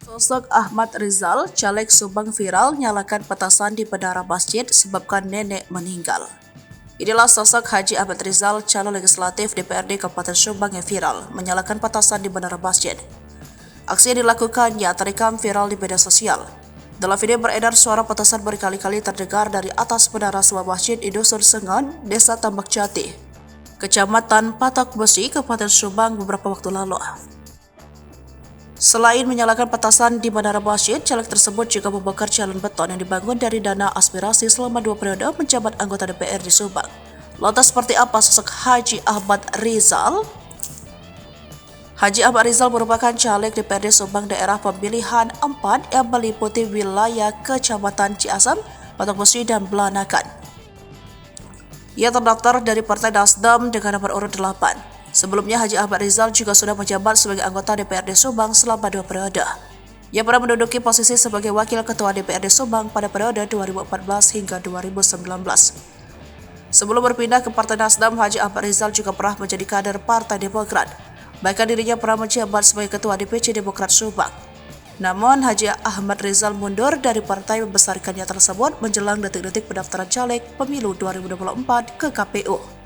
Sosok Ahmad Rizal, caleg Subang viral nyalakan petasan di menara masjid sebabkan nenek meninggal. Inilah sosok Haji Ahmad Rizal, calon legislatif DPRD Kabupaten Subang yang viral menyalakan petasan di menara masjid. Aksi yang dilakukannya terekam viral di media sosial. Dalam video beredar, suara petasan berkali-kali terdengar dari atas menara sebuah masjid di Dusun Sengon, Desa Tambak Jati, Kecamatan Patok Besi, Kabupaten Subang beberapa waktu lalu. Selain menyalakan petasan di menara masjid, caleg tersebut juga membongkar jalan beton yang dibangun dari dana aspirasi selama 2 periode menjabat anggota DPR di Subang. Lantas seperti apa sosok Haji Ahmad Rizal? Haji Ahmad Rizal merupakan caleg DPRD Subang daerah pemilihan 4 yang meliputi wilayah Kecamatan Ciasem, Patok Besi, dan Belanakan. Ia terdaftar dari Partai Nasdem dengan nomor urut 8. Sebelumnya, Haji Ahmad Rizal juga sudah menjabat sebagai anggota DPRD Subang selama 2 periode. Ia pernah menduduki posisi sebagai Wakil Ketua DPRD Subang pada periode 2014 hingga 2019. Sebelum berpindah ke Partai Nasdem, Haji Ahmad Rizal juga pernah menjadi kader Partai Demokrat. Bahkan dirinya pernah menjabat sebagai Ketua DPC Demokrat Subang. Namun, Haji Ahmad Rizal mundur dari partai membesarkannya tersebut menjelang detik-detik pendaftaran caleg pemilu 2024 ke KPU.